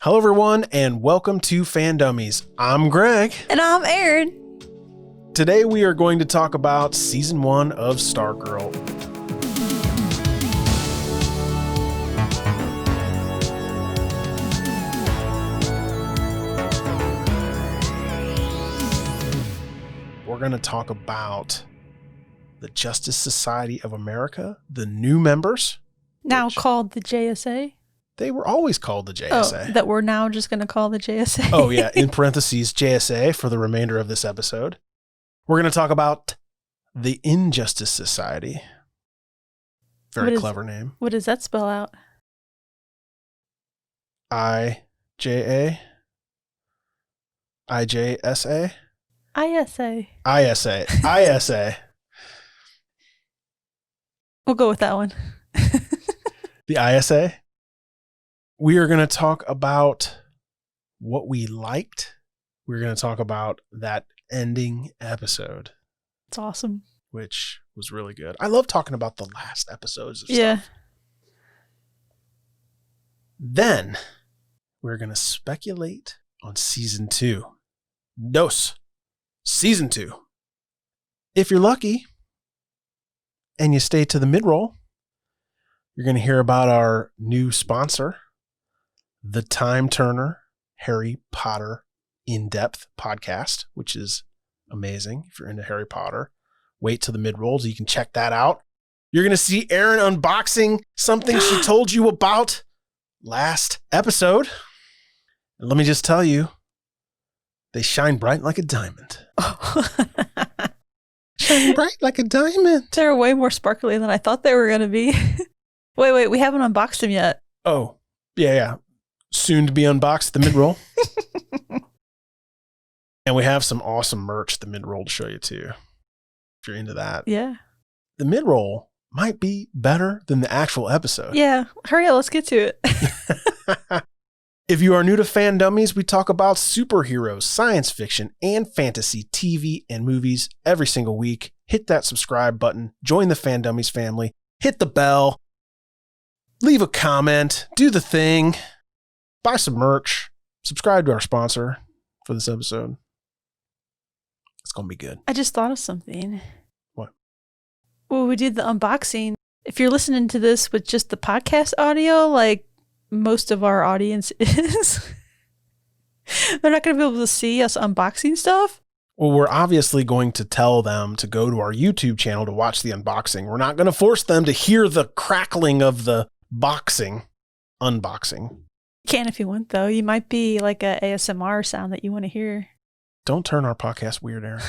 Hello, everyone, and welcome to FanDummies. I'm Greg. And I'm Aaron. Today, we are going to talk about Season 1 of Stargirl. We're going to talk about the Justice Society of America, the new members. Now called the JSA. They were always called the JSA. Oh, that we're now just going to call the JSA. Oh, yeah. In parentheses, JSA for the remainder of this episode. We're going to talk about the Injustice Society. Very clever name. What does that spell out? IJA? IJSA? ISA. ISA. ISA. We'll go with that one. The ISA. We are going to talk about what we liked. We're going to talk about that ending episode. It's awesome. Which was really good. I love talking about the last episodes of stuff. Then we're going to speculate on Season 2. Season 2. If you're lucky and you stay to the mid-roll, you're going to hear about our new sponsor, the Time Turner Harry Potter In-Depth podcast, which is amazing if you're into Harry Potter. Wait till the mid-roll so you can check that out. You're going to see Erin unboxing something she told you about last episode. And let me just tell you, they shine bright like a diamond. Shine bright like a diamond. They're way more sparkly than I thought they were going to be. Wait, we haven't unboxed them yet. Oh, yeah. Soon to be unboxed, the mid-roll. And we have some awesome merch, the mid-roll, to show you too. If you're into that. Yeah. The mid-roll might be better than the actual episode. Yeah. Hurry up, let's get to it. If you are new to FanDummies, we talk about superheroes, science fiction, and fantasy TV and movies every single week. Hit that subscribe button, join the FanDummies family, hit the bell, leave a comment, do the thing, buy some merch, subscribe to our sponsor for this episode. It's going to be good. I just thought of something. What? Well, we did the unboxing. If you're listening to this with just the podcast audio, like most of our audience is, they're not going to be able to see us unboxing stuff. Well, we're obviously going to tell them to go to our YouTube channel to watch the unboxing. We're not going to force them to hear the crackling of the unboxing. You can if you want, though. You might be like a ASMR sound that you want to hear. Don't turn our podcast weird, Aaron.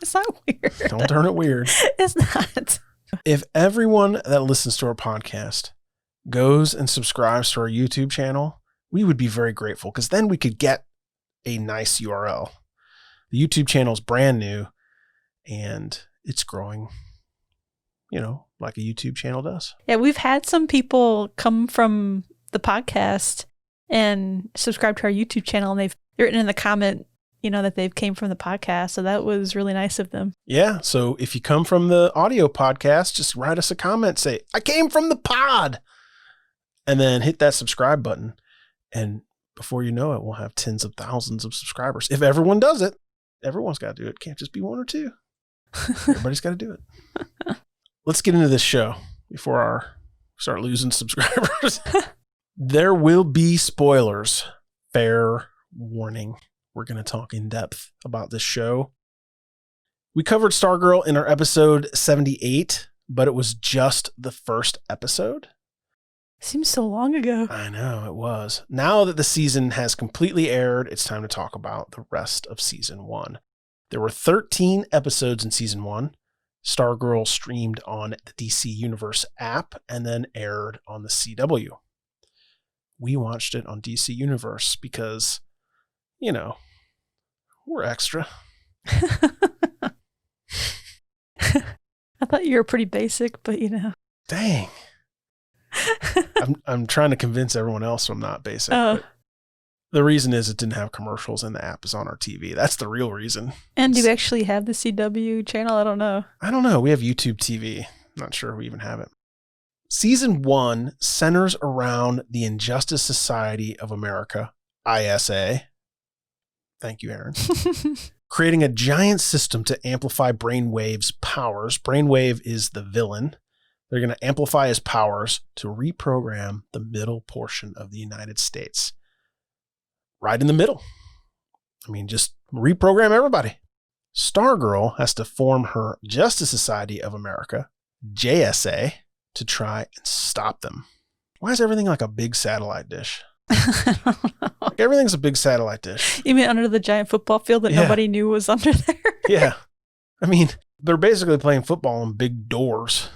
It's not weird. Don't turn it weird. It's not. If everyone that listens to our podcast goes and subscribes to our YouTube channel, we would be very grateful because then we could get a nice URL. The YouTube channel is brand new and it's growing, like a YouTube channel does. Yeah, we've had some people come from the podcast and subscribe to our YouTube channel, and they've written in the comment, that they've came from the podcast. So that was really nice of them. Yeah. So if you come from the audio podcast, just write us a comment, say, I came from the pod, and then hit that subscribe button. And before you know it, we'll have tens of thousands of subscribers. If everyone does it, everyone's got to do it. Can't just be one or two. Everybody's got to do it. Let's get into this show before start losing subscribers. There will be spoilers. Fair warning. We're going to talk in depth about this show. We covered Stargirl in our episode 78, but it was just the first episode. Seems so long ago. I know, it was. Now that the season has completely aired, it's time to talk about the rest of Season 1. There were 13 episodes in Season 1. Stargirl streamed on the DC Universe app and then aired on the CW. We watched it on DC Universe because, we're extra. I thought you were pretty basic, but Dang. I'm trying to convince everyone else I'm not basic. But the reason is it didn't have commercials and the app is on our TV. That's the real reason. And do you actually have the CW channel? I don't know. I don't know. We have YouTube TV. Not sure we even have it. Season 1 centers around the Injustice Society of America, ISA. Thank you, Aaron. Creating a giant system to amplify Brainwave's powers. Brainwave is the villain. They're going to amplify his powers to reprogram the middle portion of the United States. Right in the middle. I mean, just reprogram everybody. Stargirl has to form her Justice Society of America, JSA, to try and stop them. Why is everything like a big satellite dish? I don't know. Like everything's a big satellite dish. You mean under the giant football field that nobody knew was under there? Yeah. I mean, they're basically playing football in big doors.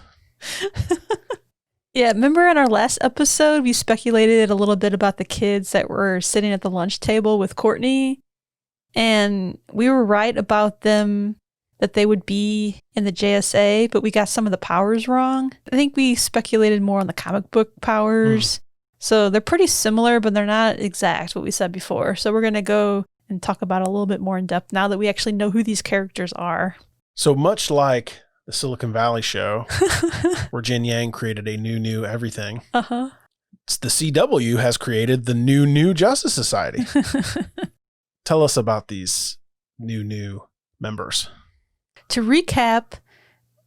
Yeah, remember in our last episode, we speculated a little bit about the kids that were sitting at the lunch table with Courtney, and we were right about them, that they would be in the JSA, but we got some of the powers wrong. I think we speculated more on the comic book powers. So they're pretty similar, but they're not exact what we said before. So we're going to go and talk about it a little bit more in depth now that we actually know who these characters are. So much like the Silicon Valley show, where Jin Yang created a new everything, the CW has created the new Justice Society. Tell us about these new members. To recap,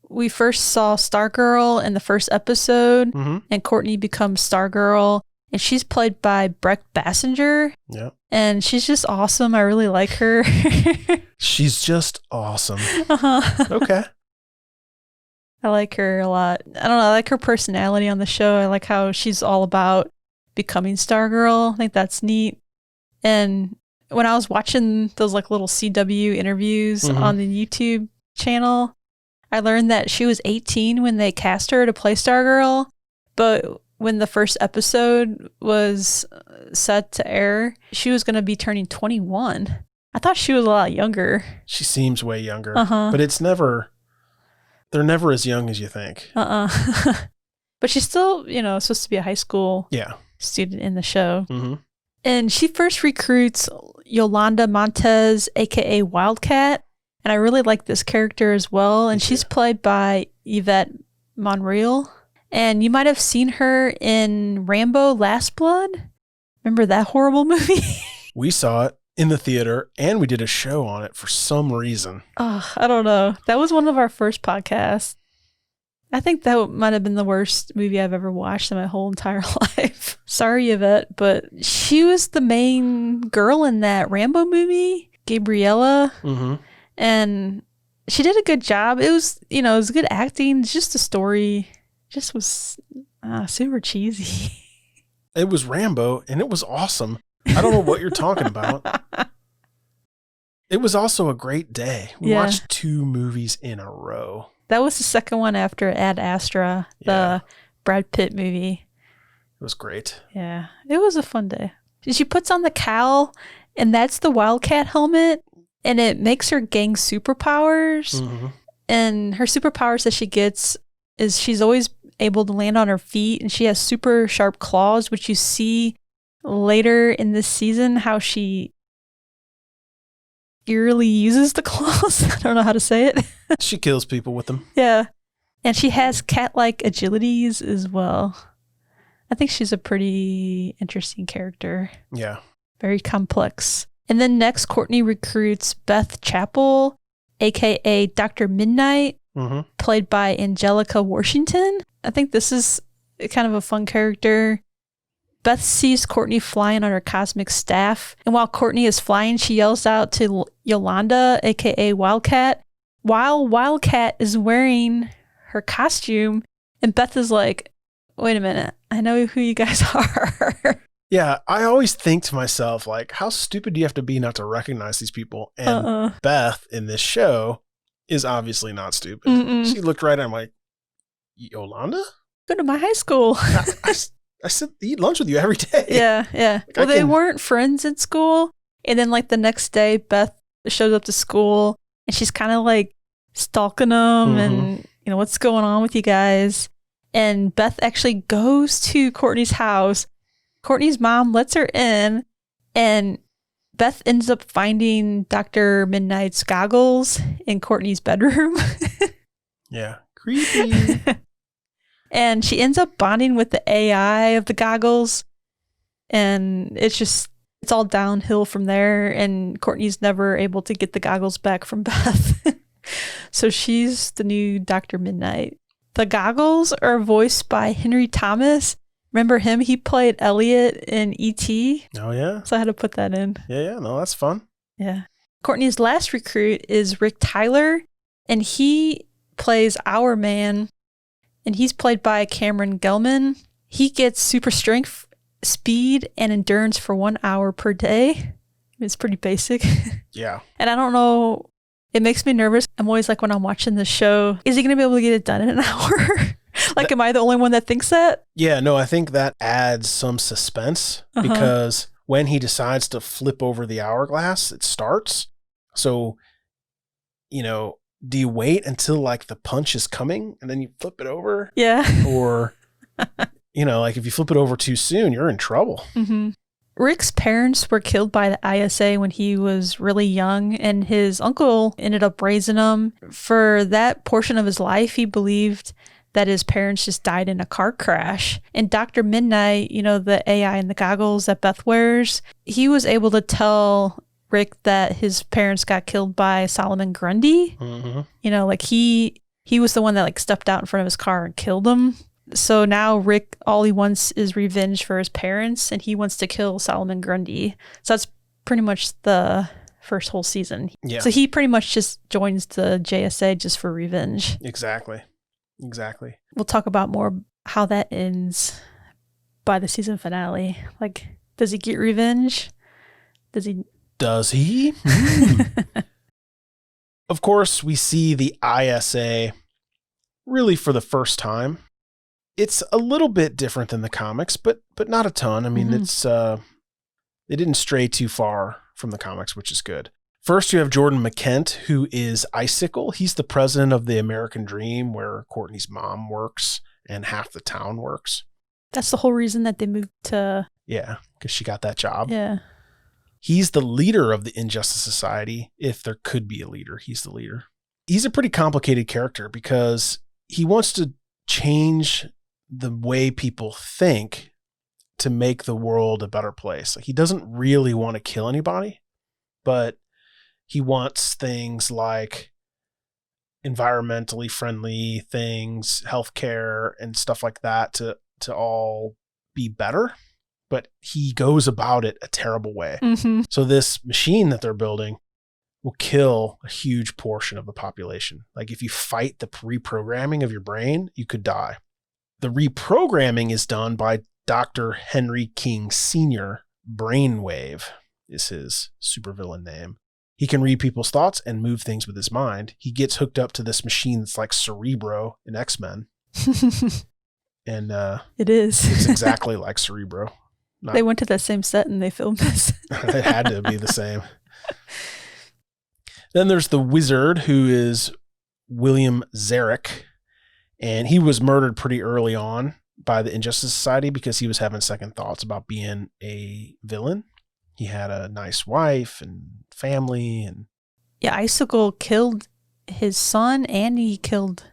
we first saw Stargirl in the first episode, and Courtney becomes Stargirl, and she's played by Breck Bassinger. Yeah. And she's just awesome. I really like her. She's just awesome. Okay. I like her a lot. I don't know. I like her personality on the show. I like how she's all about becoming Stargirl. I think that's neat. And when I was watching those like little CW interviews on the YouTube channel, I learned that she was 18 when they cast her to play Stargirl, but when the first episode was set to air, she was going to be turning 21. I thought she was a lot younger. She seems way younger, but they're never as young as you think. But she's still, supposed to be a high school student in the show. And she first recruits Yolanda Montez, aka Wildcat. And I really like this character as well. And she's played by Yvette Monreal. And you might have seen her in Rambo Last Blood. Remember that horrible movie? We saw it in the theater and we did a show on it for some reason. Oh, I don't know. That was one of our first podcasts. I think that might have been the worst movie I've ever watched in my whole entire life. Sorry, Yvette, but she was the main girl in that Rambo movie, Gabriella. And she did a good job. It was, it was good acting. Just the story just was super cheesy. It was Rambo, and it was awesome. I don't know what you're talking about. It was also a great day. We watched 2 movies in a row. That was the second one after Ad Astra, the Brad Pitt movie. It was great. Yeah, it was a fun day. She puts on the cowl, and that's the Wildcat helmet. And it makes her gain superpowers. And her superpowers that she gets is she's always able to land on her feet. And she has super sharp claws, which you see later in this season how she eerily uses the claws. I don't know how to say it. She kills people with them. Yeah. And she has cat-like agilities as well. I think she's a pretty interesting character. Yeah. Very complex. And then next, Courtney recruits Beth Chappell, a.k.a. Dr. Midnight, played by Angelica Washington. I think this is kind of a fun character. Beth sees Courtney flying on her cosmic staff, and while Courtney is flying, she yells out to Yolanda, a.k.a. Wildcat, while Wildcat is wearing her costume, and Beth is like, wait a minute, I know who you guys are. Yeah, I always think to myself, like, how stupid do you have to be not to recognize these people? And Beth in this show is obviously not stupid. She looked right at him like, Yolanda? Go to my high school. I sit to eat lunch with you every day. Yeah. Like, well, they weren't friends in school. And then, like, the next day, Beth shows up to school, and she's kind of, like, stalking them and, what's going on with you guys? And Beth actually goes to Courtney's house. Courtney's mom lets her in, and Beth ends up finding Dr. Midnight's goggles in Courtney's bedroom. Yeah, creepy. And she ends up bonding with the AI of the goggles. And it's all downhill from there. And Courtney's never able to get the goggles back from Beth. So she's the new Dr. Midnight. The goggles are voiced by Henry Thomas. Remember him? He played Elliot in E.T. Oh, yeah? So I had to put that in. Yeah. No, that's fun. Yeah. Courtney's last recruit is Rick Tyler, and he plays Our Man, and he's played by Cameron Gelman. He gets super strength, speed, and endurance for 1 hour per day. It's pretty basic. Yeah. And I don't know, it makes me nervous. I'm always like, when I'm watching the show, is he going to be able to get it done in an hour? Like, am I the only one that thinks that? Yeah, no, I think that adds some suspense because when he decides to flip over the hourglass, it starts. So, do you wait until like the punch is coming and then you flip it over? Yeah. Or, like if you flip it over too soon, you're in trouble. Mm-hmm. Rick's parents were killed by the ISA when he was really young, and his uncle ended up raising him. For that portion of his life, he believed that his parents just died in a car crash. And Dr. Midnight, the AI in the goggles that Beth wears, he was able to tell Rick that his parents got killed by Solomon Grundy. Mm-hmm. He was the one that stepped out in front of his car and killed him. So now Rick, all he wants is revenge for his parents, and he wants to kill Solomon Grundy. So that's pretty much the first whole season. Yeah. So he pretty much just joins the JSA just for revenge. Exactly. We'll talk about more how that ends by the season finale. Does he get revenge? Does he? Of course, we see the ISA really for the first time. It's a little bit different than the comics, but not a ton. I mean, it's they didn't stray too far from the comics, which is good. First, you have Jordan McKent, who is Icicle. He's the president of the American Dream, where Courtney's mom works and half the town works. That's the whole reason that they moved to... Yeah, because she got that job. Yeah. He's the leader of the Injustice Society. If there could be a leader, he's the leader. He's a pretty complicated character because he wants to change the way people think to make the world a better place. He doesn't really want to kill anybody, but he wants things like environmentally friendly things, healthcare and stuff like that to all be better. But he goes about it a terrible way. Mm-hmm. So this machine that they're building will kill a huge portion of the population. If you fight the reprogramming of your brain, you could die. The reprogramming is done by Dr. Henry King Sr. Brainwave is his supervillain name. He can read people's thoughts and move things with his mind. He gets hooked up to this machine that's like Cerebro in X-Men. And it is. It's exactly like Cerebro. They went to that same set and they filmed this. It had to be the same. Then there's the Wizard, who is William Zarek. And he was murdered pretty early on by the Injustice Society because he was having second thoughts about being a villain. He had a nice wife and family. And yeah, Icicle killed his son and he killed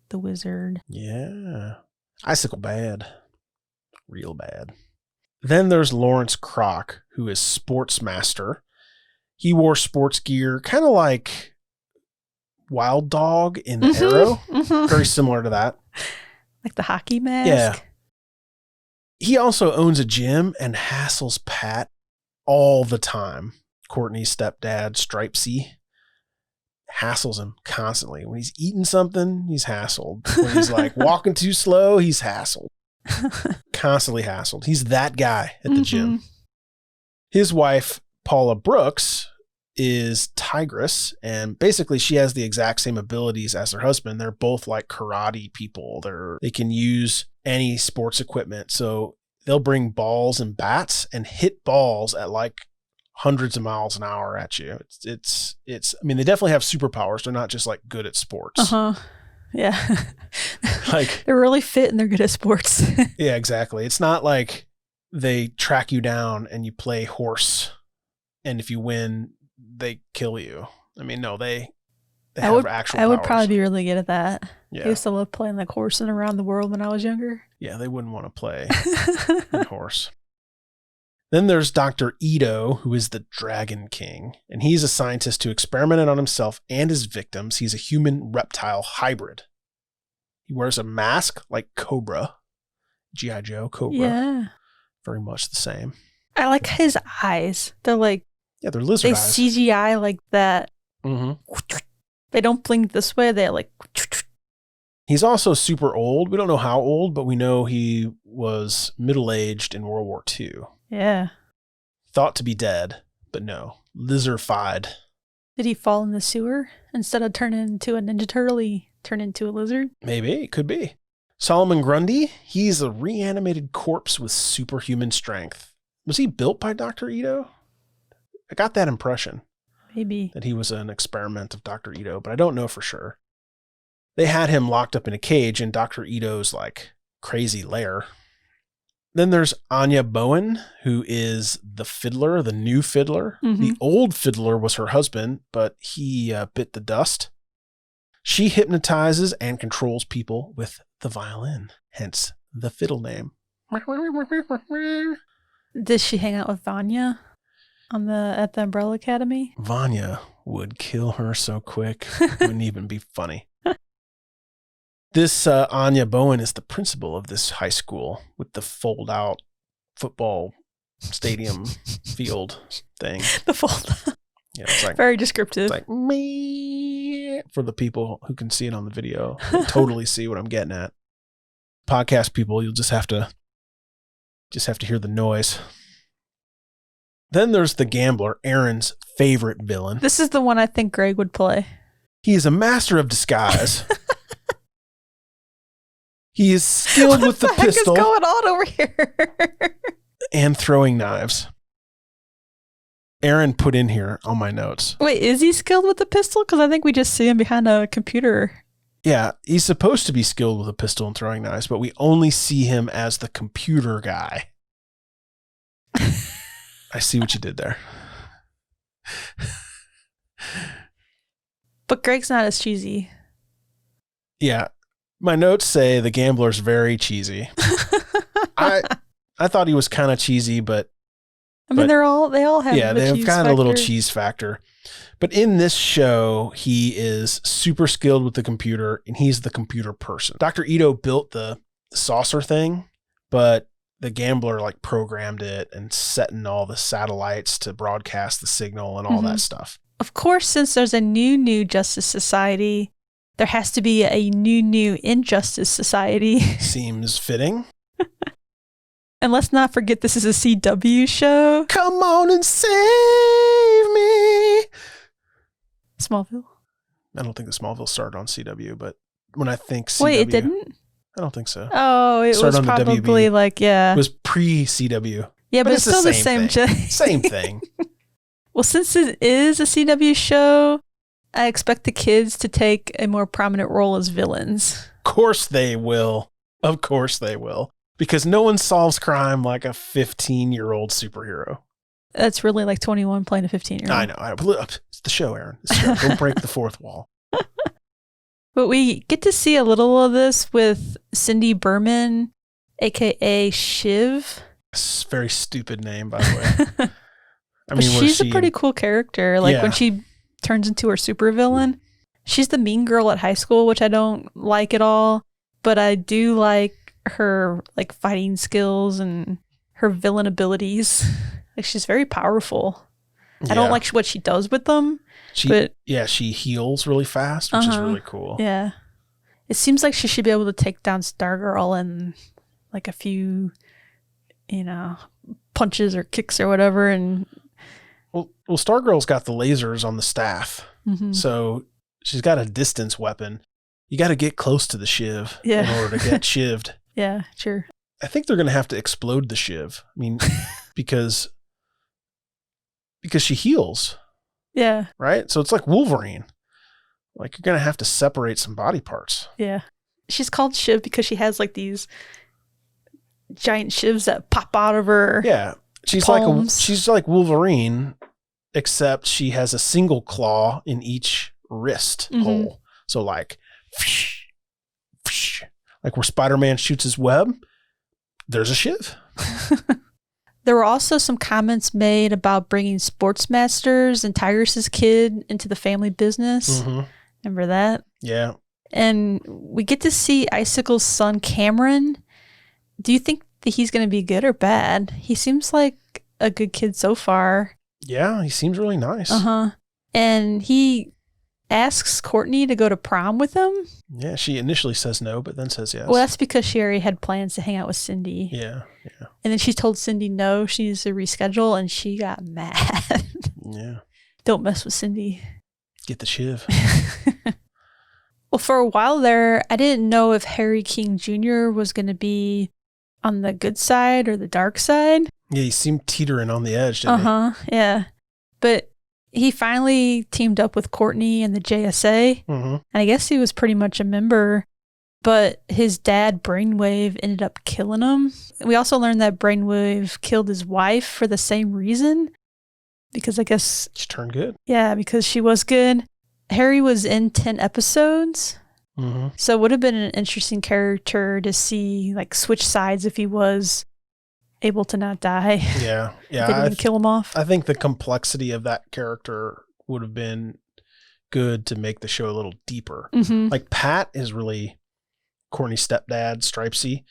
the Wizard. Yeah. Icicle bad. Real bad. Then there's Lawrence Kroc, who is Sports Master. He wore sports gear, kind of like Wild Dog in Arrow. Mm-hmm. Very similar to that. Like the hockey mask? Yeah. He also owns a gym and hassles Pat all the time. Courtney's stepdad, Stripesy, hassles him constantly. When he's eating something, he's hassled. When he's walking too slow, he's hassled. Constantly hassled. He's that guy at the gym. His wife, Paula Brooks, is Tigress, and basically she has the exact same abilities as her husband. They're both karate people. They can use any sports equipment. So they'll bring balls and bats and hit balls at hundreds of miles an hour at you. It's I mean, they definitely have superpowers. They're not just good at sports. Uh-huh. Yeah. They're really fit and they're good at sports. Yeah, exactly. It's not like they track you down and you play horse and if you win, they kill you. I mean, no, they they have actual I would powers. probably be really good at that. Yeah. I used to love playing like horse and around the world when I was younger. Yeah, they wouldn't want to play in horse. Then there's Dr. Ito, who is the Dragon King, and he's a scientist who experimented on himself and his victims. He's a human-reptile hybrid. He wears a mask like Cobra, G.I. Joe Cobra. Yeah. Very much the same. I like his eyes. They're like, yeah, they're lizard eyes. They CGI like that. Mm-hmm. They don't blink this way. They're like. He's also super old. We don't know how old, but we know he was middle-aged in World War II. Yeah. Thought to be dead, but no. Lizardified. Did he fall in the sewer? Instead of turning into a Ninja Turtle, he turned into a lizard? Maybe. It could be. Solomon Grundy, he's a reanimated corpse with superhuman strength. Was he built by Dr. Ito? I got that impression. Maybe. That he was an experiment of Dr. Ito, but I don't know for sure. They had him locked up in a cage in Dr. Ito's like crazy lair. Then there's Anya Bowen, who is the fiddler, the new fiddler. Mm-hmm. The old fiddler was her husband, but he bit the dust. She hypnotizes and controls people with the violin, hence the fiddle name. Did she hang out with Vanya at the Umbrella Academy? Vanya would kill her so quick. It wouldn't even be funny. This Anya Bowen is the principal of this high school with the fold-out football stadium field thing. The fold-out. Yeah, it's like very descriptive. It's like me for the people who can see it on the video. They totally see what I'm getting at. Podcast people, you'll just have to hear the noise. Then there's the gambler, Aaron's favorite villain. This is the one I think Greg would play. He is a master of disguise. He is skilled with the pistol. What is going on over here? And throwing knives. Aaron put in here on my notes. Wait, is he skilled with the pistol? Because I think we just see him behind a computer. Yeah, he's supposed to be skilled with a pistol and throwing knives, but we only see him as the computer guy. I see what you did there. But Greg's not as cheesy. Yeah. My notes say the gambler's very cheesy. I thought he was kind of cheesy, but I mean, they all have they've got a little cheese factor. But in this show, he is super skilled with the computer, and he's the computer person. Dr. Ito built the saucer thing, but the gambler like programmed it and setting all the satellites to broadcast the signal and all that stuff. Of course, since there's a new Justice Society, there has to be a new Injustice Society. Seems fitting. And let's not forget this is a CW show. Come on and save me. Smallville? I don't think the Smallville started on CW, but when I think CW... Wait, it didn't? I don't think so. Oh, it was probably like, yeah. It was pre-CW. Yeah, but it's still the same thing. Same thing. Well, since it is a CW show, I expect the kids to take a more prominent role as villains. Of course they will. Of course they will. Because no one solves crime like a 15-year-old superhero. That's really like 21 playing a 15-year-old. I know. It's the show, Aaron. It's the show. Don't break the fourth wall. But we get to see a little of this with Cindy Berman, a.k.a. Shiv. It's a very stupid name, by the way. I mean, she's a pretty cool character. Like when she turns into her supervillain, she's the mean girl at high school, which I don't like at all. But I do like her like fighting skills and her villain abilities. Like she's very powerful. I don't like what she does with them. She heals really fast, which is really cool. Yeah. It seems like she should be able to take down Stargirl in like a few, punches or kicks or whatever. And well, Stargirl's got the lasers on the staff. Mm-hmm. So she's got a distance weapon. You got to get close to the shiv in order to get shivved. Yeah, sure. I think they're going to have to explode the shiv. I mean, because she heals. Yeah. Right? So it's like Wolverine. Like you're going to have to separate some body parts. Yeah. She's called Shiv because she has like these giant shivs that pop out of her. Yeah. She's palms. she's like Wolverine, except she has a single claw in each wrist hole. So like where Spider-Man shoots his web, there's a shiv. There were also some comments made about bringing Sportsmasters and Tyrus's kid into the family business. Remember that? Yeah. And we get to see Icicle's son, Cameron. Do you think that he's going to be good or bad? He seems like a good kid so far. Yeah, he seems really nice. And he asks Courtney to go to prom with him. Yeah, she initially says no, but then says yes. Well, that's because she already had plans to hang out with Cindy. Yeah. And then she told Cindy no, she needs to reschedule, and she got mad. Yeah. Don't mess with Cindy. Get the shiv. Well, for a while there, I didn't know if Harry King Jr. was going to be on the good side or the dark side. Yeah, he seemed teetering on the edge, didn't he? Yeah. But he finally teamed up with Courtney and the JSA. And I guess he was pretty much a member, but his dad, Brainwave, ended up killing him. We also learned that Brainwave killed his wife for the same reason, because I guess she turned good. Yeah, because she was good. Harry was in 10 episodes. So it would have been an interesting character to see, like, switch sides if he was able to not die. Yeah. They didn't kill him off. I think the complexity of that character would have been good to make the show a little deeper. Like, Pat is really, Courtney's stepdad, Stripesy,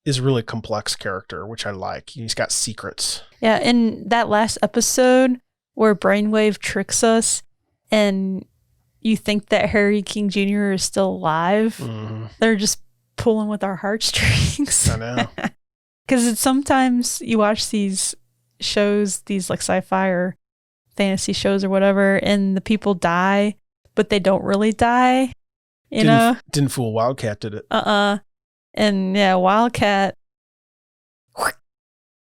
is a really complex character, which I like. He's got secrets. Yeah, in that last episode where Brainwave tricks us and you think that Harry King Jr. is still alive, they're just pulling with our heartstrings. I know. Because sometimes you watch these shows, these like sci-fi or fantasy shows or whatever, and the people die, but they don't really die. You know? Didn't fool Wildcat, did it? And yeah, Wildcat.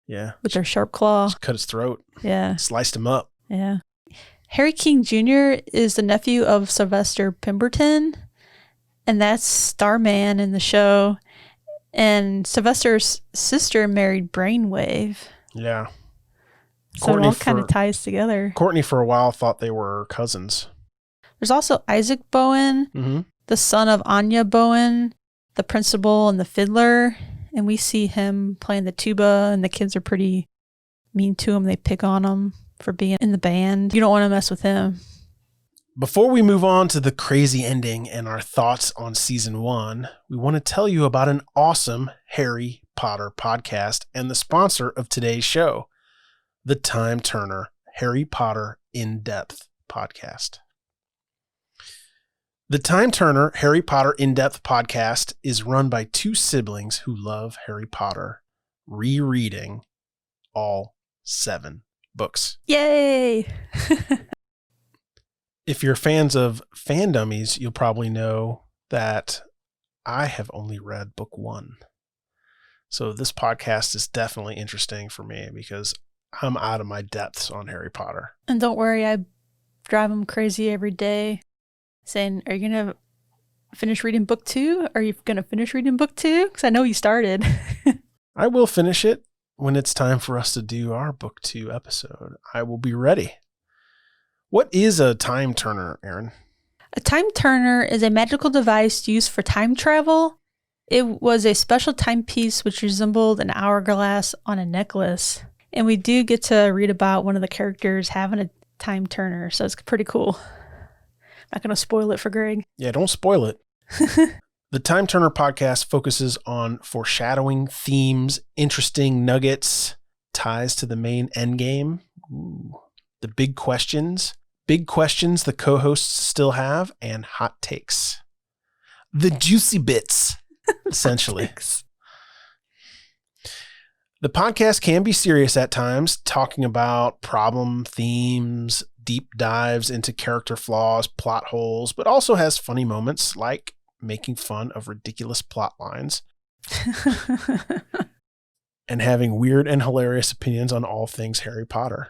Yeah. With their sharp claw. Just cut his throat. Yeah. Sliced him up. Yeah. Harry King Jr. is the nephew of Sylvester Pemberton, and that's Starman in the show. And Sylvester's sister married Brainwave. Yeah. So it all kind of ties together. Courtney, for a while, thought they were cousins. There's also Isaac Bowen, the son of Anya Bowen, the principal and the fiddler. And we see him playing the tuba, and the kids are pretty mean to him. They pick on him for being in the band. You don't want to mess with him. Before we move on to the crazy ending and our thoughts on season 1, we want to tell you about an awesome Harry Potter podcast and the sponsor of today's show, the Time Turner Harry Potter In-Depth podcast. The Time Turner Harry Potter In-Depth podcast is run by two siblings who love Harry Potter, rereading all 7 books. Yay! If you're fans of FanDummies, you'll probably know that I have only read book 1. So this podcast is definitely interesting for me because I'm out of my depths on Harry Potter. And don't worry, I drive them crazy every day saying, are you going to finish reading book 2? Are you going to finish reading book 2? Because I know you started. I will finish it when it's time for us to do our book 2 episode. I will be ready. What is a time turner, Aaron? A time turner is a magical device used for time travel. It was a special timepiece which resembled an hourglass on a necklace. And we do get to read about one of the characters having a time turner, so it's pretty cool. Not going to spoil it for Greg. Yeah, don't spoil it. The Time Turner podcast focuses on foreshadowing, themes, interesting nuggets, ties to the main endgame, the big questions the co-hosts still have, and hot takes. The juicy bits, essentially. The podcast can be serious at times, talking about problem themes, deep dives into character flaws, plot holes, but also has funny moments like making fun of ridiculous plot lines and having weird and hilarious opinions on all things Harry Potter.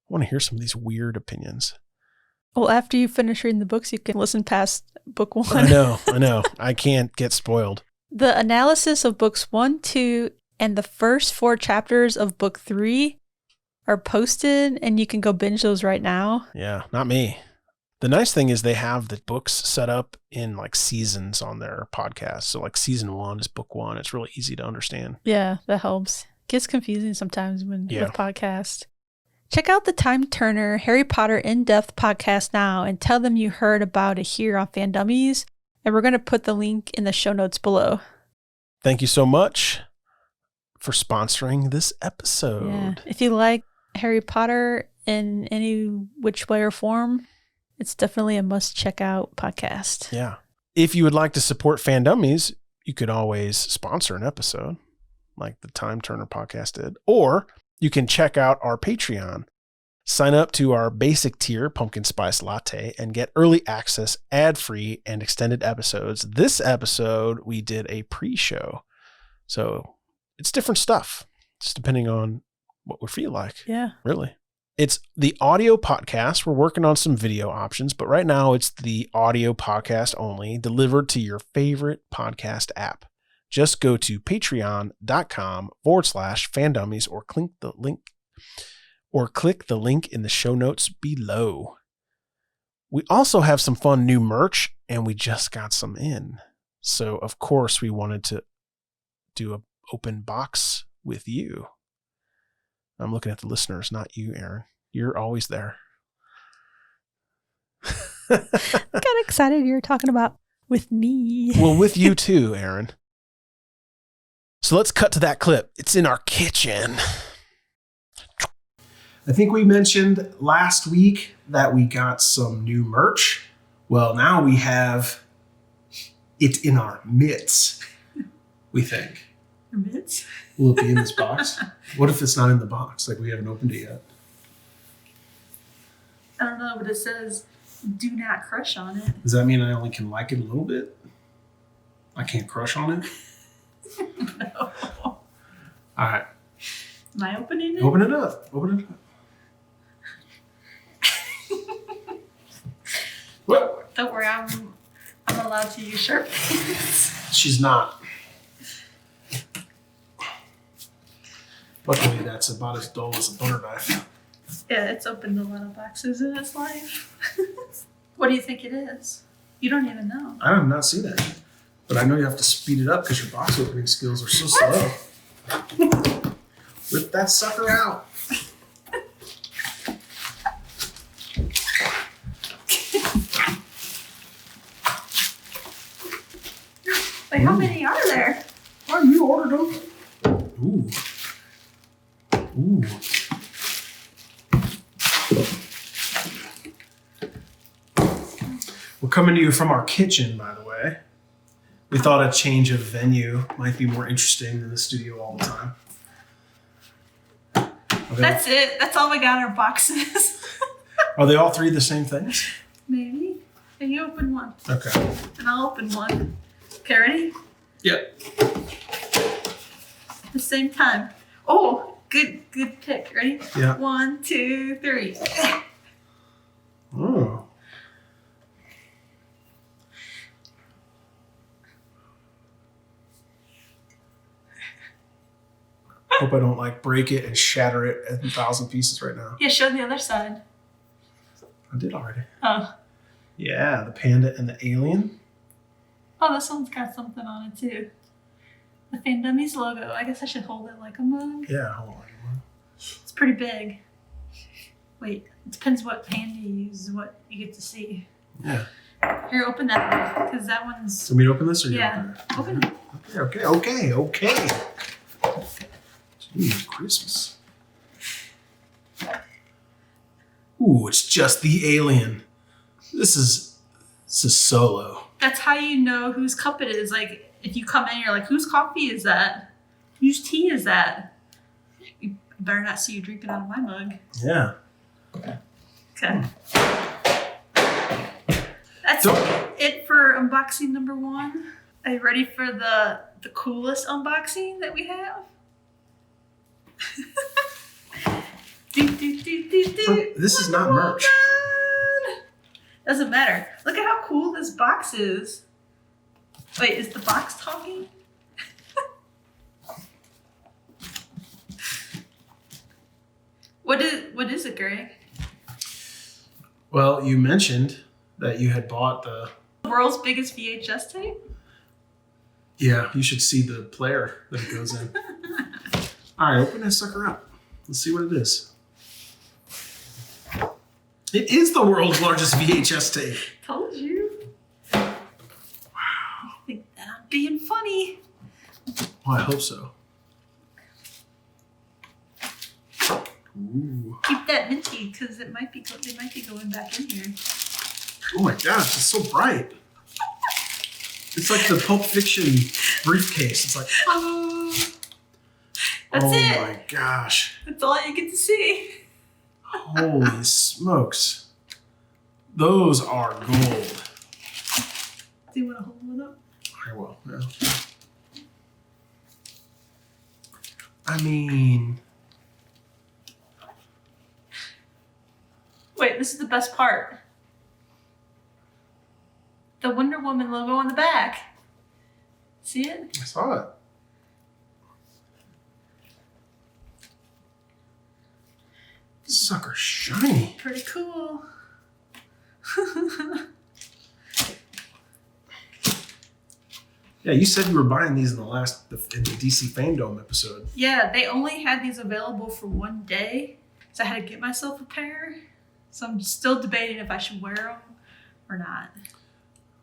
I want to hear some of these weird opinions. Well, after you finish reading the books, you can listen past book 1. I know. I can't get spoiled. The analysis of books 1, 2, and the first 4 chapters of book 3 are posted, and you can go binge those right now. Yeah, not me. The nice thing is they have the books set up in like seasons on their podcast. So like season 1 is book 1. It's really easy to understand. Yeah, that helps. Gets confusing sometimes with podcasts. Check out the Time Turner Harry Potter In-Depth podcast now and tell them you heard about it here on FanDummies. And we're going to put the link in the show notes below. Thank you so much for sponsoring this episode. Yeah. If you like Harry Potter in any which way or form, it's definitely a must check out podcast. Yeah. If you would like to support FanDummies, you could always sponsor an episode like the Time Turner podcast did, or you can check out our Patreon. Sign up to our basic tier, Pumpkin Spice Latte, and get early access, ad-free, and extended episodes. This episode, we did a pre-show. So it's different stuff, just depending on what we feel like. Yeah. Really. It's the audio podcast. We're working on some video options, but right now it's the audio podcast only, delivered to your favorite podcast app. Just go to patreon.com/FanDummies or click the link in the show notes below. We also have some fun new merch, and we just got some in. So, of course, we wanted to do an open box with you. I'm looking at the listeners, not you, Aaron. You're always there. I got excited you were talking about with me. Well, with you too, Aaron. So let's cut to that clip. It's in our kitchen. I think we mentioned last week that we got some new merch. Well, now we have it in our mitts, we think. Your mitts? Will it be in this box? What if it's not in the box? Like we haven't opened it yet. I don't know, but it says do not crush on it. Does that mean I only can like it a little bit? I can't crush on it? No. All right. Am I opening it? Open it up. Open it up. What? Don't worry, I'm allowed to use sharp things. She's not. Luckily, that's about as dull as a butter knife. Yeah, it's opened a lot of boxes in its life. What do you think it is? You don't even know. I have not seen that. But I know you have to speed it up because your box opening skills are so slow. Whip that sucker out. Like, how many are there? Oh, you ordered them. Ooh. Ooh. We're coming to you from our kitchen, by the way. We thought a change of venue might be more interesting than the studio all the time. Okay. That's it. That's all we got in our boxes. Are they all three the same things? Maybe. And you open one. Okay. And I'll open one. Okay, ready? Yep. At the same time. Oh, good pick. Ready? Yeah. 1, 2, 3. Oh. Hope I don't like break it and shatter it in 1,000 pieces right now. Yeah, show the other side. I did already. Oh. Yeah, the panda and the alien. Oh, this one's got something on it too. The FanDummies logo. I guess I should hold it like a mug. Yeah, hold on. It's pretty big. Wait, it depends what panda you use, what you get to see. Yeah. Here, open that one, because that one's... So me to open this or you yeah, open it? Okay. Ooh, Christmas. Ooh, it's just the alien. This is solo. That's how you know whose cup it is. Like, if you come in, you're like, whose coffee is that? Whose tea is that? You better not see you drinking out of my mug. Yeah. Okay. That's it for unboxing number 1. Are you ready for the coolest unboxing that we have? This is not merch. Doesn't matter. Look at how cool this box is. Wait, is the box talking? What is it, Greg? Well, you mentioned that you had bought the world's biggest VHS tape? Yeah, you should see the player that it goes in. All right, open that sucker up. Let's see what it is. It is the world's largest VHS tape. Told you. Wow. You think that I'm being funny? Well, I hope so. Ooh. Keep that minty, because they might be going back in here. Oh my gosh, it's so bright. It's like the Pulp Fiction briefcase. It's like, That's oh it. My gosh. That's all you get to see. Holy smokes. Those are gold. Do you want to hold one up? I will, yeah. I mean... Wait, this is the best part. The Wonder Woman logo on the back. See it? I saw it. Sucker's shiny. Pretty cool. Yeah, you said you were buying these in the DC FanDome episode. Yeah, they only had these available for one day, so I had to get myself a pair. So I'm still debating if I should wear them or not.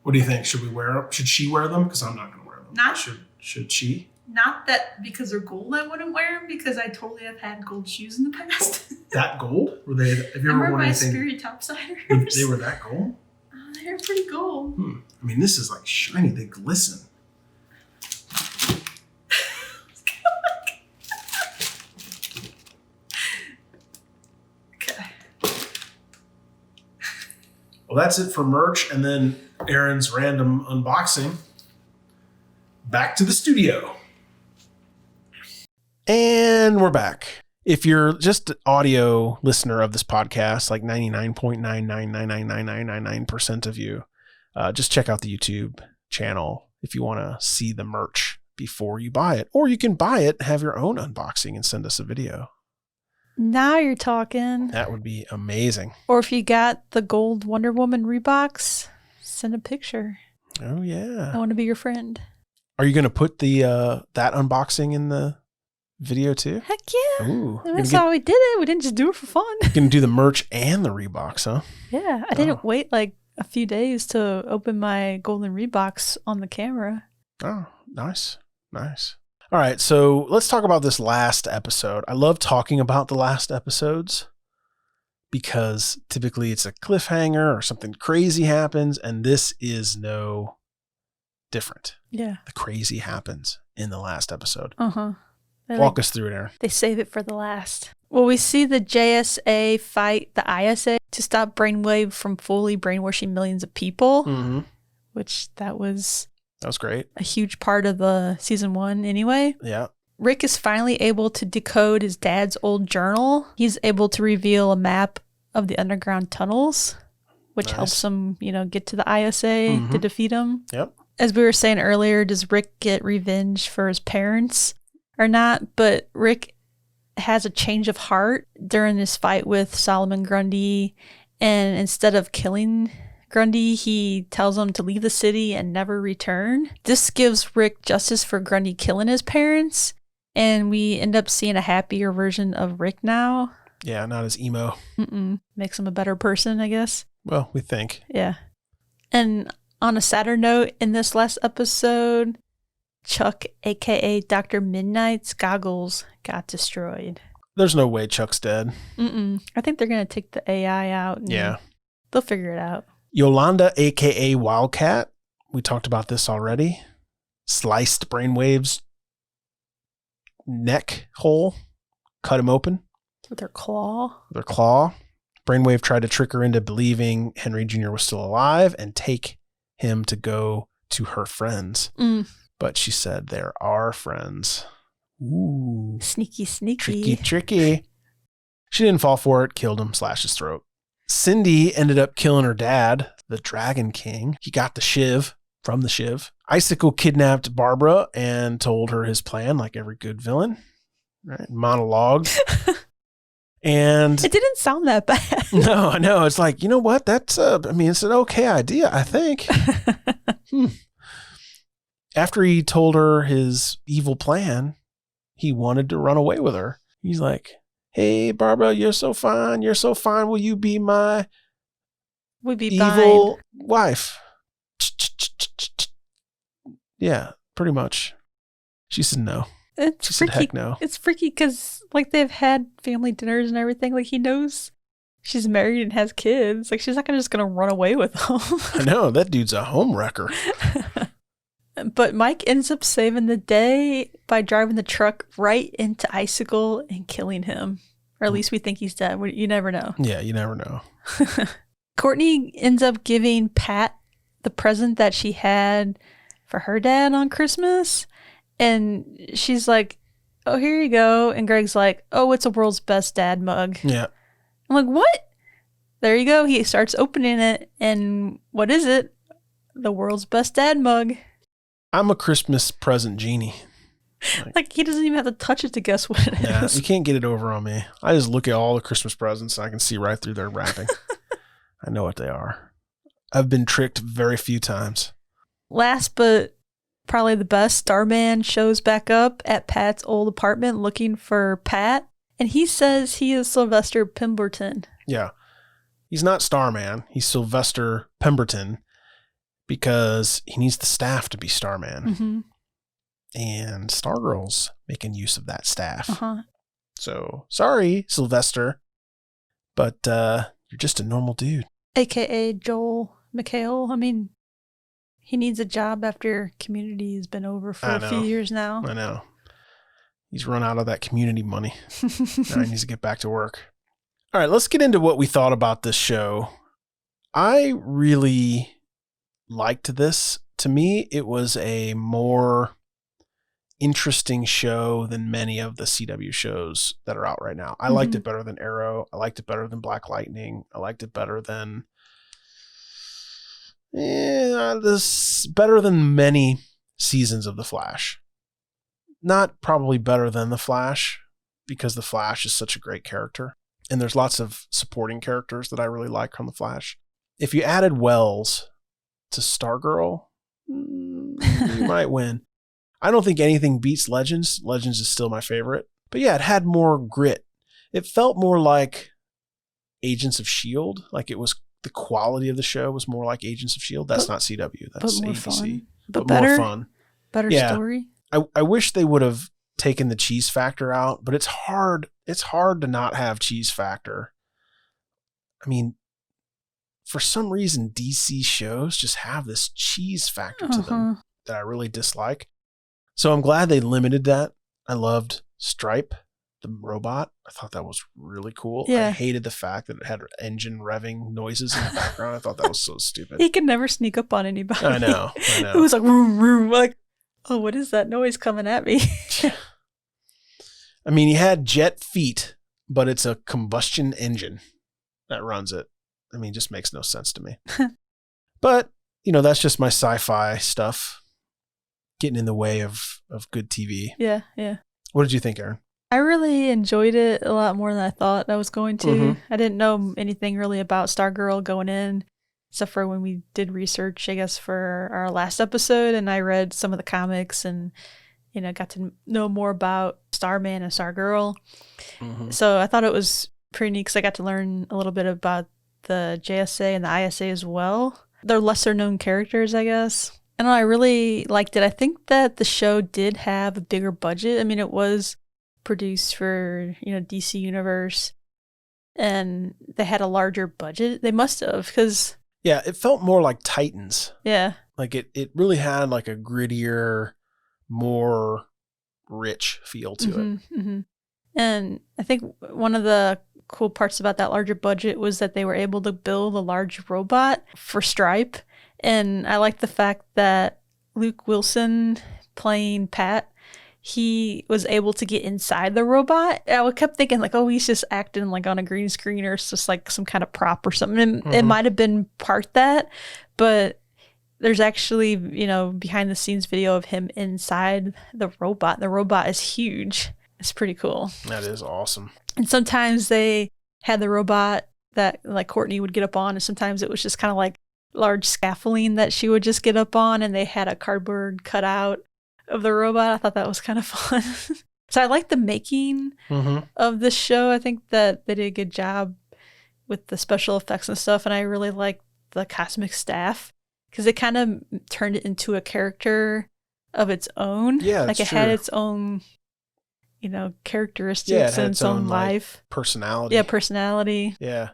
What do you think? Should we wear them? Should she wear them? Because I'm not going to wear them. Not Should she? Not that because they're gold I wouldn't wear them, because I totally have had gold shoes in the past. That gold? Were they? Have you ever Remember worn my anything? Spirit topsiders? They were that gold? They're pretty gold. I mean, this is like shiny. They glisten. Okay. Well, that's it for merch, and then Aaron's random unboxing. Back to the studio. And we're back. If you're just an audio listener of this podcast, like 99.9999999% of you, just check out the YouTube channel if you want to see the merch before you buy it. Or you can buy it, have your own unboxing, and send us a video. Now you're talking. That would be amazing. Or if you got the gold Wonder Woman Reeboks, send a picture. Oh, yeah. I want to be your friend. Are you going to put the that unboxing in the video too? Heck yeah. Ooh. That's how we did it. We didn't just do it for fun. You're going to do the merch and the Reeboks, huh? Yeah. I didn't wait like a few days to open my golden Reeboks on the camera. Oh, nice. Nice. All right. So let's talk about this last episode. I love talking about the last episodes because typically it's a cliffhanger or something crazy happens, and this is no different. Yeah. The crazy happens in the last episode. Uh-huh. Walk us through it, Aaron. They save it for the last. Well, we see the JSA fight the ISA to stop Brainwave from fully brainwashing millions of people, which that was great. A huge part of the season 1 anyway. Yeah. Rick is finally able to decode his dad's old journal. He's able to reveal a map of the underground tunnels, which helps him, get to the ISA to defeat him. Yep. As we were saying earlier, does Rick get revenge for his parents or not? But Rick has a change of heart during this fight with Solomon Grundy, and instead of killing Grundy, he tells him to leave the city and never return. This gives Rick justice for Grundy killing his parents, and we end up seeing a happier version of Rick now. Yeah, not as emo. Makes him a better person, I guess. Well, we think. Yeah. And on a sadder note, in this last episode, Chuck, aka Dr. Midnight's goggles got destroyed. There's no way Chuck's dead. I think they're going to take the AI out. And they'll figure it out. Yolanda, aka Wildcat, we talked about this already, sliced Brainwave's neck hole, cut him open. With her claw. Brainwave tried to trick her into believing Henry Jr. was still alive and take him to go to her friends. But she said there are friends. Ooh. Sneaky. Tricky. She didn't fall for it, killed him, slashed his throat. Cindy ended up killing her dad, the Dragon King. He got the Shiv from the Shiv. Icicle kidnapped Barbara and told her his plan, like every good villain. Right? Monologue. And it didn't sound that bad. no, I know. It's like, you know what? That's it's an okay idea, I think. After he told her his evil plan, he wanted to run away with her. He's like, hey, Barbara, you're so fine. You're so fine. Will you be my evil wife? Yeah, pretty much. She said no. She said heck no. It's freaky because like they've had family dinners and everything. Like he knows she's married and has kids. Like she's not just gonna run away with him. I know, that dude's a home wrecker. But Mike ends up saving the day by driving the truck right into Icicle and killing him. Or at least we think he's dead. You never know. Yeah, you never know. Courtney ends up giving Pat the present that she had for her dad on Christmas. And she's like, oh, here you go. And Greg's like, oh, it's a world's best dad mug. Yeah. I'm like, what? There you go. He starts opening it. And what is it? The world's best dad mug. I'm a Christmas present genie. Like he doesn't even have to touch it to guess what it is. You can't get it over on me. I just look at all the Christmas presents and I can see right through their wrapping. I know what they are. I've been tricked very few times. Last but probably the best, Starman shows back up at Pat's old apartment looking for Pat. And he says he is Sylvester Pemberton. Yeah. He's not Starman. He's Sylvester Pemberton because he needs the staff to be Starman. Mm-hmm. And Stargirl's making use of that staff. Uh-huh. So, sorry, Sylvester, but you're just a normal dude. AKA Joel McHale. I mean, he needs a job after Community has been over for a few years now. I know. He's run out of that Community money. Now he needs to get back to work. All right, let's get into what we thought about this show. I really liked this. To me, it was a more interesting show than many of the CW shows that are out right now. I liked it better than Arrow. I liked it better than Black Lightning. I liked it better than better than many seasons of The Flash. Not probably better than The Flash because The Flash is such a great character. And there's lots of supporting characters that I really like from The Flash. If you added Wells to Stargirl, you might win. I don't think anything beats Legends. Legends is still my favorite. But yeah, it had more grit. It felt more like Agents of S.H.I.E.L.D. Like it was, the quality of the show was more like Agents of S.H.I.E.L.D. That's not CW. That's more ABC. Fun. But better, more fun. Better story. I wish they would have taken the cheese factor out, but it's hard. It's hard to not have cheese factor. I mean, for some reason, DC shows just have this cheese factor to them that I really dislike. So I'm glad they limited that. I loved Stripe, the robot. I thought that was really cool. Yeah. I hated the fact that it had engine revving noises in the background. I thought that was so stupid. He could never sneak up on anybody. I know. It was like, vroom, vroom, like, oh, what is that noise coming at me? I mean, he had jet feet, but it's a combustion engine that runs it. I mean, it just makes no sense to me. But, that's just my sci-fi stuff getting in the way of good TV. Yeah. What did you think, Aaron? I really enjoyed it a lot more than I thought I was going to. I didn't know anything really about Stargirl going in, except for when we did research, I guess, for our last episode, and I read some of the comics and, got to know more about Starman and Stargirl. So I thought it was pretty neat because I got to learn a little bit about the JSA and the ISA as well. They're lesser known characters, I guess. And I really liked it. I think that the show did have a bigger budget. I mean, it was produced for, DC Universe, and they had a larger budget. They must have, because... Yeah, it felt more like Titans. Yeah. Like it really had like a grittier, more rich feel to it. And I think one of the cool parts about that larger budget was that they were able to build a large robot for Stripe. And I like the fact that Luke Wilson playing Pat, he was able to get inside the robot. I kept thinking like, oh, he's just acting like on a green screen or it's just like some kind of prop or something. It might have been part that, but there's actually, behind the scenes video of him inside the robot. The robot is huge. It's pretty cool. That is awesome. And sometimes they had the robot that like Courtney would get up on, and sometimes it was just kind of like large scaffolding that she would just get up on, and they had a cardboard cutout of the robot. I thought that was kind of fun. So I like the making of this show. I think that they did a good job with the special effects and stuff, and I really like the cosmic staff because it kind of turned it into a character of its own. Yeah, like it true. had its own, characteristics and its own life, like, personality. Yeah, personality. Yeah,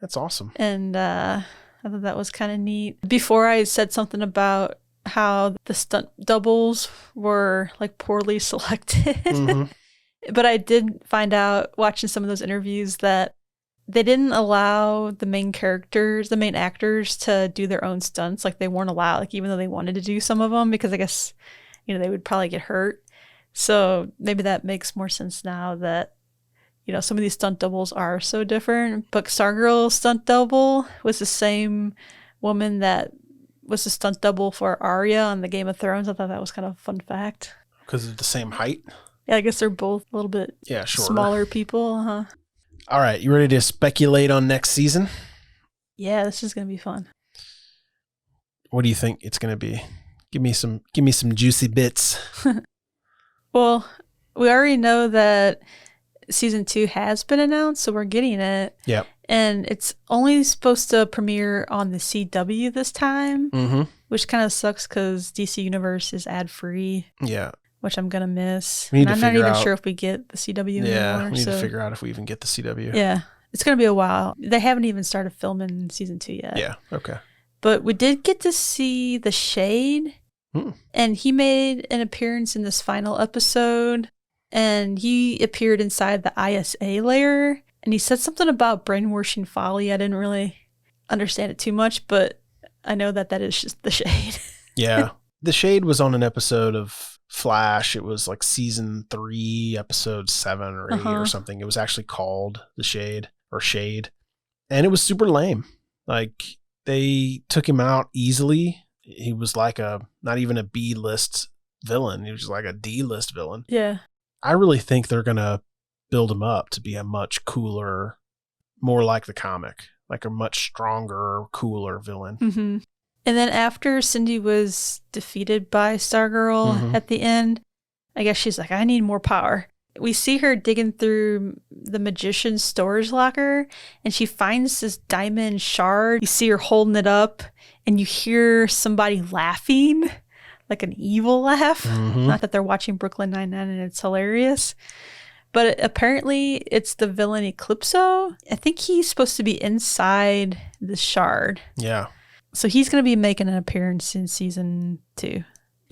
that's awesome. And I thought that was kind of neat. Before I said something about how the stunt doubles were like poorly selected. But I did find out watching some of those interviews that they didn't allow the main actors to do their own stunts. Like they weren't allowed, like even though they wanted to do some of them, because I guess, they would probably get hurt. So maybe that makes more sense now that, some of these stunt doubles are so different. But Stargirl's stunt double was the same woman that was the stunt double for Arya on the Game of Thrones. I thought that was kind of a fun fact. Because of the same height? Yeah, I guess they're both a little bit smaller people. All right, you ready to speculate on next season? Yeah, this is going to be fun. What do you think it's going to be? Give me some juicy bits. Well, we already know that season 2 has been announced, so we're getting it. Yep. And it's only supposed to premiere on the CW this time, which kind of sucks because DC Universe is ad-free. Yeah. Which I'm going to miss. And I'm not even sure if we get the CW anymore. Yeah, we need to figure out if we even get the CW. Yeah. It's going to be a while. They haven't even started filming season 2 yet. Yeah, okay. But we did get to see the Shade. And he made an appearance in this final episode. And he appeared inside the ISA layer. And he said something about brainwashing Folly. I didn't really understand it too much, but I know that is just the Shade. Yeah. The Shade was on an episode of Flash. It was like season 3, episode 7 or 8 or something. It was actually called The Shade or Shade. And it was super lame. Like they took him out easily. He was like not even a B-list villain. He was like a D-list villain. Yeah. I really think they're going to build him up to be a much cooler, more like the comic, like a much stronger, cooler villain. And then after Cindy was defeated by Stargirl at the end, I guess she's like, I need more power. We see her digging through the magician's storage locker, and she finds this diamond shard. You see her holding it up, and you hear somebody laughing, like an evil laugh. Not that they're watching Brooklyn Nine-Nine and it's hilarious. But apparently it's the villain Eclipso. I think he's supposed to be inside the shard. Yeah. So he's going to be making an appearance in season 2.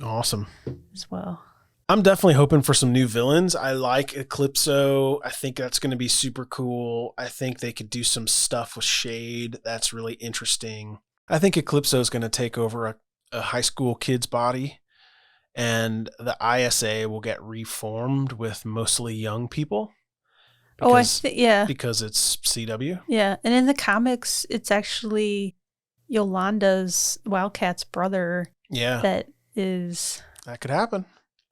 Awesome. As well. I'm definitely hoping for some new villains. I like Eclipso. I think that's going to be super cool. I think they could do some stuff with Shade. That's really interesting. I think Eclipso is going to take over a high school kid's body, and the ISA will get reformed with mostly young people. Because, because it's CW. Yeah, and in the comics, it's actually Yolanda's Wildcat's brother. Yeah. That could happen.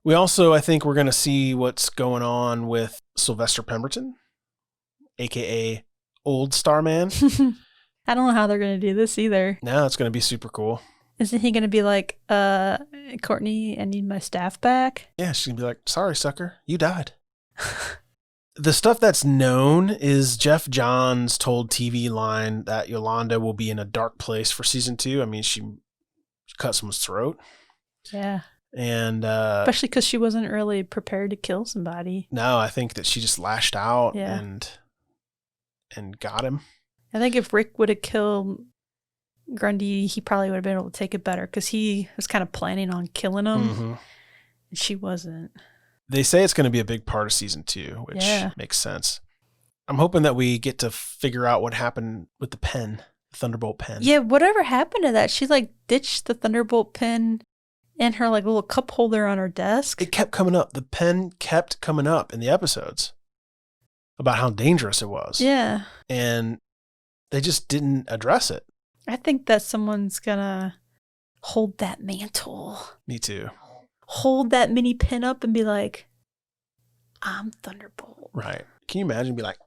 We also, I think we're going to see what's going on with Sylvester Pemberton, a.k.a. Old Starman. I don't know how they're going to do this either. No, it's going to be super cool. Isn't he going to be like, Courtney, I need my staff back? Yeah, she's going to be like, sorry, sucker, you died. The stuff that's known is Jeff Johns told TV Line that Yolanda will be in a dark place for season 2. I mean, she cut someone's throat. Yeah. And especially because she wasn't really prepared to kill somebody. No, I think that she just lashed out and got him. I think if Rick would have killed Grundy, he probably would have been able to take it better because he was kind of planning on killing him. And she wasn't. They say it's going to be a big part of season 2, which makes sense. I'm hoping that we get to figure out what happened with the pen, the Thunderbolt pen. Yeah, whatever happened to that? She like ditched the Thunderbolt pen and her like little cup holder on her desk. It kept coming up. The pen kept coming up in the episodes about how dangerous it was. Yeah. And they just didn't address it. I think that someone's gonna hold that mantle. Me too. Hold that mini pin up and be like, I'm Thunderbolt. Right. Can you imagine be like,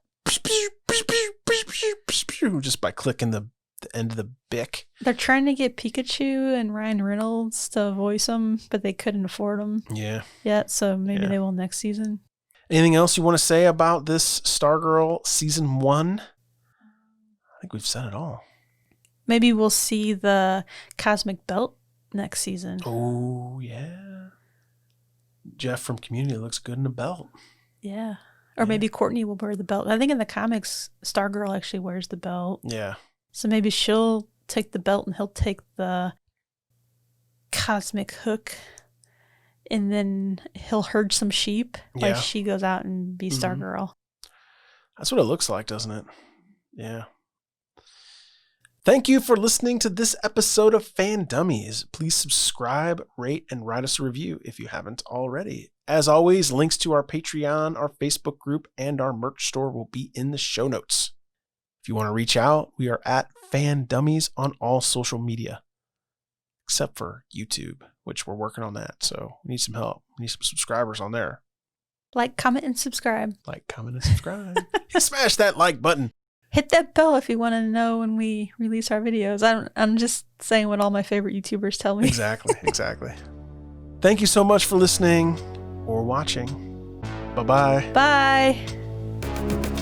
just by clicking the end of the bic? They're trying to get Pikachu and Ryan Reynolds to voice them, but they couldn't afford them yet, so maybe they will next season. Anything else you want to say about this Stargirl season 1? I think we've said it all. Maybe we'll see the cosmic belt next season. Oh, yeah. Jeff from Community looks good in a belt. Yeah. Or maybe Courtney will wear the belt. I think in the comics, Stargirl actually wears the belt. Yeah. So maybe she'll take the belt and he'll take the cosmic hook. And then he'll herd some sheep while she goes out and be Stargirl. That's what it looks like, doesn't it? Yeah. Thank you for listening to this episode of FanDummies. Please subscribe, rate, and write us a review if you haven't already. As always, links to our Patreon, our Facebook group, and our merch store will be in the show notes. If you want to reach out, we are at FanDummies on all social media, except for YouTube, which we're working on that. So we need some help. We need some subscribers on there. Like, comment, and subscribe. Like, comment, and subscribe. Smash that like button. Hit that bell if you want to know when we release our videos. I'm just saying what all my favorite YouTubers tell me. Exactly. Thank you so much for listening or watching. Bye-bye. Bye.